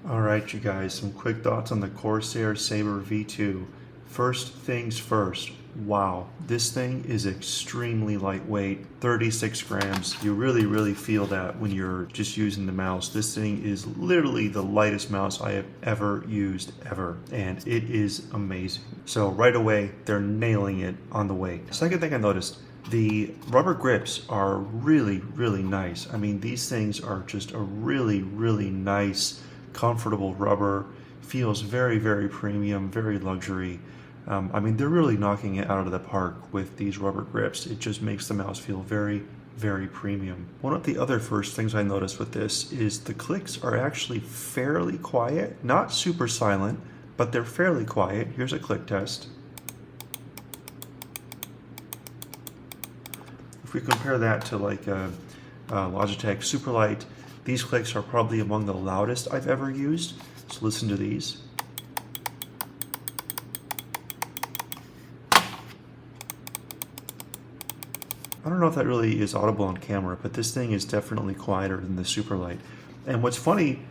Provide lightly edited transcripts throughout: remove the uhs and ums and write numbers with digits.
Alright you guys, some quick thoughts on the Corsair Sabre V2. First things first, wow, this thing is extremely lightweight, 36 grams. You really feel that when you're just using the mouse. This thing is literally the lightest mouse I have ever used, ever, and it is amazing. So right away, they're nailing it on the weight. Second thing I noticed, the rubber grips are really nice. I mean, these things are just a really nice, comfortable rubber. Feels very premium, very luxury. I mean, they're really knocking it out of the park with these rubber grips. It just makes the mouse feel very premium. One of the other first things I noticed with this is the clicks are actually fairly quiet, not super silent, but they're fairly quiet. Here's a click test. If we compare that to like a Logitech Superlight, these clicks are probably among the loudest I've ever used. So listen to these. I don't know if that really is audible on camera, but this thing is definitely quieter than the Superlight. And what's funny,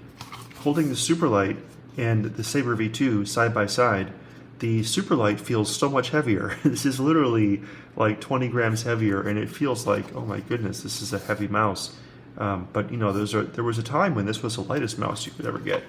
holding the Superlight and the Sabre V2 side by side, the Superlight feels so much heavier. This is literally like 20 grams heavier, and it feels like, oh my goodness, this is a heavy mouse. But you know, there was a time when this was the lightest mouse you could ever get.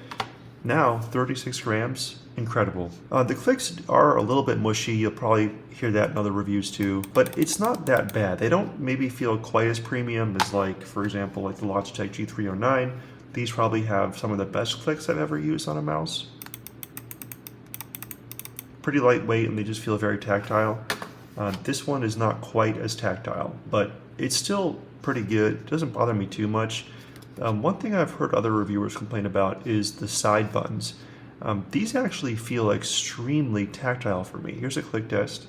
Now, 36 grams, incredible. The clicks are a little bit mushy. You'll probably hear that in other reviews too, but it's not that bad. They don't maybe feel quite as premium as, like, for example, like the Logitech G309. These probably have some of the best clicks I've ever used on a mouse. Pretty lightweight, and they just feel very tactile. This one is not quite as tactile, but it's still pretty good. It doesn't bother me too much. One thing I've heard other reviewers complain about is the side buttons. These actually feel extremely tactile for me. Here's a click test.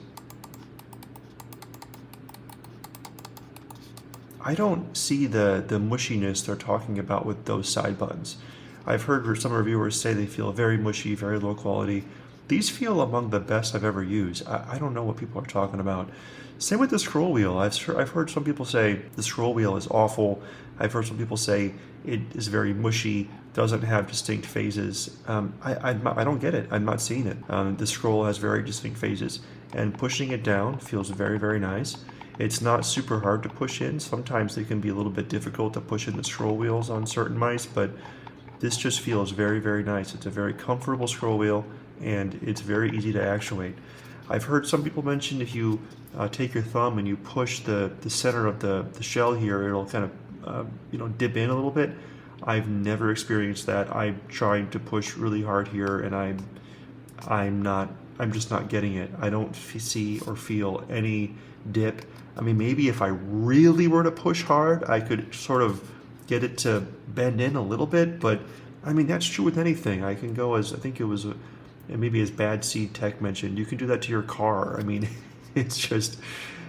I don't see the mushiness they're talking about with those side buttons. I've heard some reviewers say they feel very mushy, very low quality. These feel among the best I've ever used. I don't know what people are talking about. Same with the scroll wheel. I've heard some people say the scroll wheel is awful. I've heard some people say it is very mushy, doesn't have distinct phases. I don't get it. I'm not seeing it. The scroll has very distinct phases, and pushing it down feels very nice. It's not super hard to push in. Sometimes they can be a little bit difficult to push in the scroll wheels on certain mice, but this just feels very nice. It's a very comfortable scroll wheel, and it's very easy to actuate. I've heard some people mention if you take your thumb and you push the center of the shell here, it'll kind of dip in a little bit. I've never experienced that. I'm trying to push really hard here, and I'm just not getting it. I don't see or feel any dip. I mean, maybe if I really were to push hard, I could sort of get it to bend in a little bit, but I mean, that's true with anything. I can go as, I think it was maybe as Bad Seed Tech mentioned, you can do that to your car. I mean, it's just,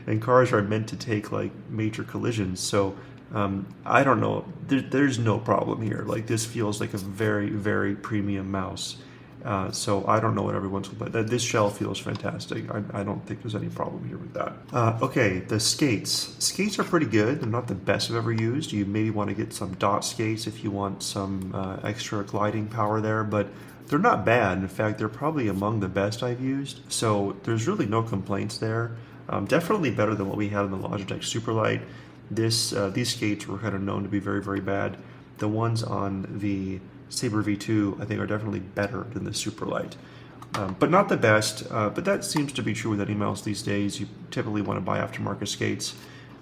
and cars are meant to take like major collisions. So I don't know, there's no problem here. Like, this feels like a very premium mouse. So I don't know what everyone's, but this shell feels fantastic. I don't think there's any problem here with that. Okay, the skates. Skates are pretty good. They're not the best I've ever used. You maybe want to get some dot skates if you want some extra gliding power there, but they're not bad. In fact, they're probably among the best I've used. So there's really no complaints there. Definitely better than what we had in the Logitech Superlight. These skates were kind of known to be very bad. The ones on the Sabre V2, I think, are definitely better than the Superlight. But not the best, but that seems to be true with any mouse these days. You typically want to buy aftermarket skates,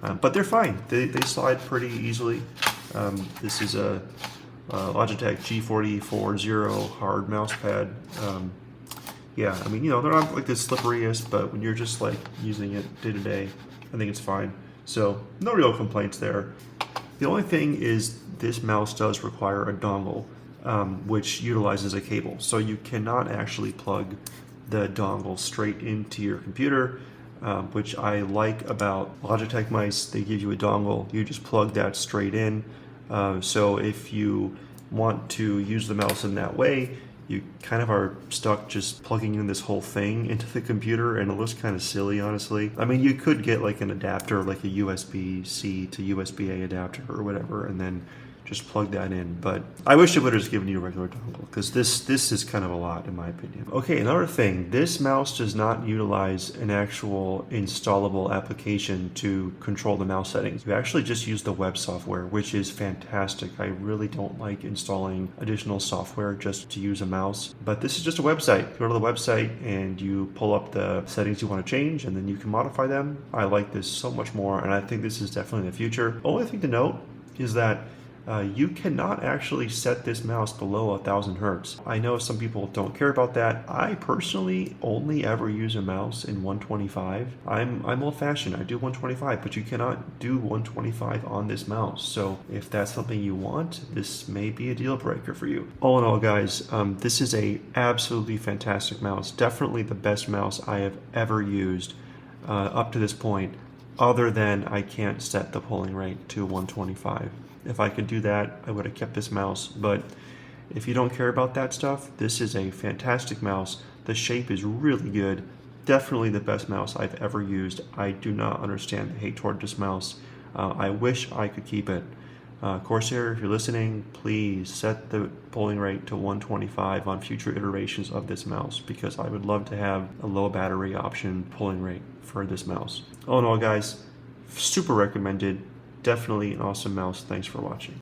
but they're fine. They slide pretty easily. This is a Logitech G4040 hard mouse pad. Yeah, I mean, they're not like the slipperiest, but when you're just like using it day to day, I think it's fine. So no real complaints there. The only thing is this mouse does require a dongle, which utilizes a cable. So you cannot actually plug the dongle straight into your computer, which I like about Logitech mice. They give you a dongle, you just plug that straight in. So if you want to use the mouse in that way, you kind of are stuck just plugging in this whole thing into the computer, and it looks kind of silly, honestly. I mean, you could get like an adapter, like a USB-C to USB-A adapter or whatever, and then just plug that in. But I wish it would have just given you a regular dongle, because this is kind of a lot in my opinion. Okay, another thing, this mouse does not utilize an actual installable application to control the mouse settings. You actually just use the web software, which is fantastic. I really don't like installing additional software just to use a mouse, but this is just a website. You go to the website and you pull up the settings you want to change, and then you can modify them. I like this so much more, and I think this is definitely the future. Only thing to note is that you cannot actually set this mouse below 1000 hertz. I know some people don't care about that. I personally only ever use a mouse in 125. I'm old-fashioned. I do 125, but you cannot do 125 on this mouse. So if that's something you want, this may be a deal breaker for you. All in all, guys, this is a absolutely fantastic mouse. Definitely the best mouse I have ever used up to this point, other than I can't set the polling rate to 125. If I could do that, I would have kept this mouse. But if you don't care about that stuff, this is a fantastic mouse. The shape is really good. Definitely the best mouse I've ever used. I do not understand the hate toward this mouse. I wish I could keep it. Corsair, if you're listening, please set the polling rate to 125 on future iterations of this mouse, because I would love to have a low battery option polling rate for this mouse. All in all, guys, super recommended. Definitely an awesome mouse. Thanks for watching.